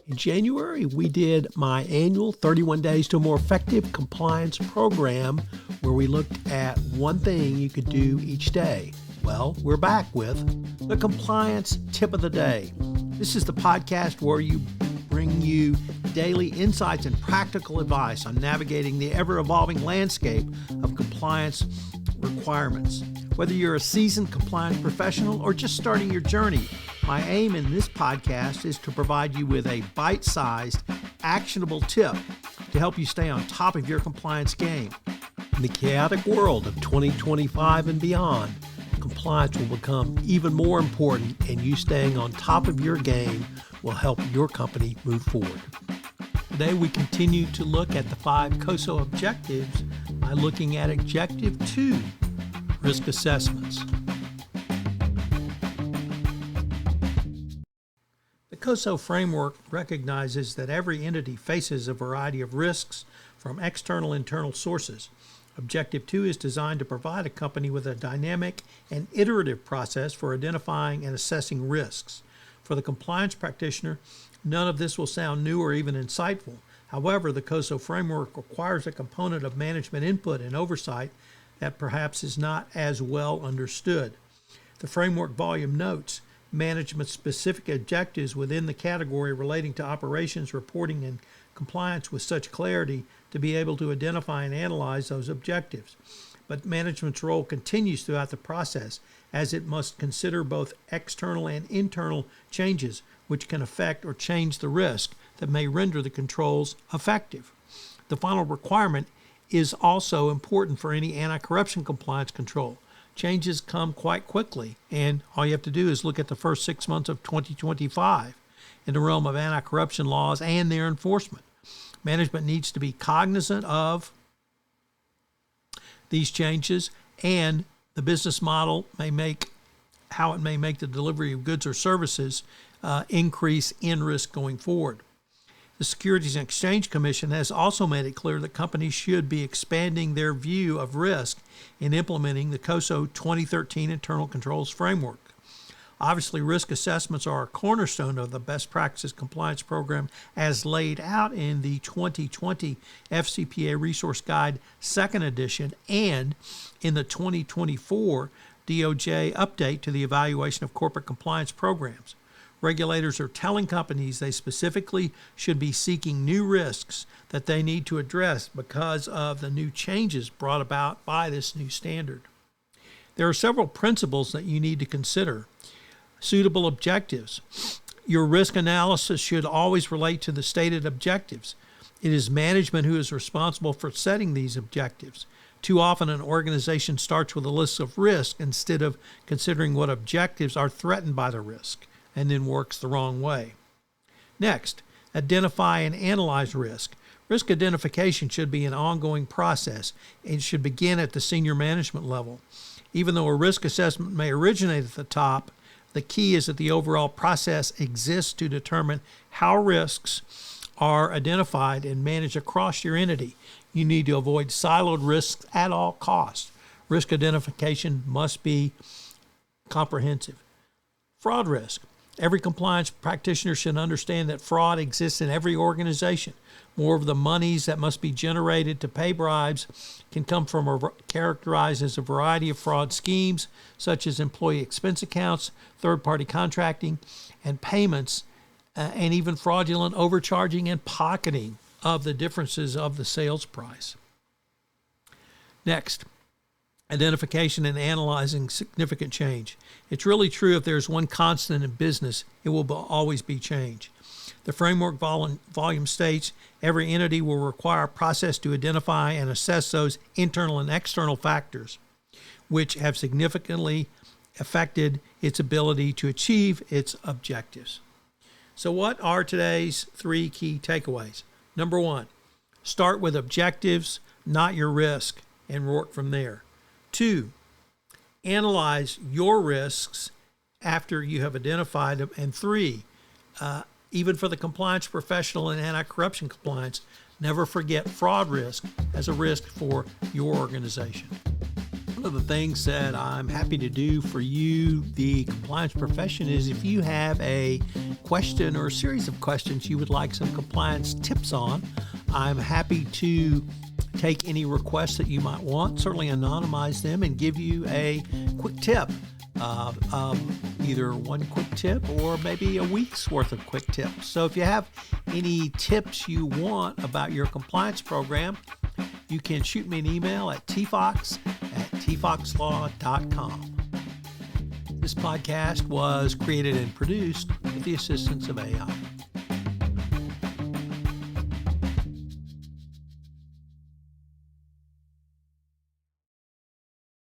In January, we did my annual 31 Days to a More Effective Compliance program where we looked at one thing you could do each day. Well, we're back with the Compliance Tip of the Day. This is the podcast where we bring you daily insights and practical advice on navigating the ever-evolving landscape of compliance requirements. Whether you're a seasoned compliance professional or just starting your journey, my aim in this podcast is to provide you with a bite-sized, actionable tip to help you stay on top of your compliance game. In the chaotic world of 2025 and beyond, compliance will become even more important, and you staying on top of your game will help your company move forward. Today, we continue to look at the 5 COSO objectives by looking at Objective 2, risk assessments. The COSO framework recognizes that every entity faces a variety of risks from external and internal sources. Objective 2 is designed to provide a company with a dynamic and iterative process for identifying and assessing risks. For the compliance practitioner, none of this will sound new or even insightful. However, the COSO framework requires a component of management input and oversight that perhaps is not as well understood. The framework volume notes management-specific objectives within the category relating to operations, reporting, and compliance with such clarity to be able to identify and analyze those objectives. But management's role continues throughout the process, as it must consider both external and internal changes which can affect or change the risk that may render the controls effective. The final requirement is also important for any anti-corruption compliance control. Changes come quite quickly, and all you have to do is look at the first 6 months of 2025 in the realm of anti-corruption laws and their enforcement. Management needs to be cognizant of these changes, and the business model may make the delivery of goods or services increase in risk going forward. The Securities and Exchange Commission has also made it clear that companies should be expanding their view of risk in implementing the COSO 2013 Internal Controls Framework. Obviously, risk assessments are a cornerstone of the best practices compliance program as laid out in the 2020 FCPA Resource Guide 2nd edition and in the 2024 DOJ update to the evaluation of corporate compliance programs. Regulators are telling companies they specifically should be seeking new risks that they need to address because of the new changes brought about by this new standard. There are several principles that you need to consider. Suitable objectives. Your risk analysis should always relate to the stated objectives. It is management who is responsible for setting these objectives. Too often an organization starts with a list of risks instead of considering what objectives are threatened by the risk, and then works the wrong way. Next, identify and analyze risk. Risk identification should be an ongoing process and should begin at the senior management level. Even though a risk assessment may originate at the top, the key is that the overall process exists to determine how risks are identified and managed across your entity. You need to avoid siloed risks at all costs. Risk identification must be comprehensive. Fraud risk. Every compliance practitioner should understand that fraud exists in every organization. More of the monies that must be generated to pay bribes can come from characterized as a variety of fraud schemes, such as employee expense accounts, third-party contracting, and payments, and even fraudulent overcharging and pocketing of the differences of the sales price. Next, identification and analyzing significant change. It's really true if there's one constant in business, it will always be change. The framework volume states every entity will require a process to identify and assess those internal and external factors which have significantly affected its ability to achieve its objectives. So what are today's 3 key takeaways? Number 1, start with objectives, not your risk, and work from there. 2, analyze your risks after you have identified them. And 3, even for the compliance professional and anti-corruption compliance, never forget fraud risk as a risk for your organization. One of the things that I'm happy to do for you, the compliance profession, is if you have a question or a series of questions you would like some compliance tips on, I'm happy to take any requests that you might want, certainly anonymize them, and give you a quick tip. Either one quick tip or maybe a week's worth of quick tips. So if you have any tips you want about your compliance program, you can shoot me an email at tfox@tfoxlaw.com. This podcast was created and produced with the assistance of AI.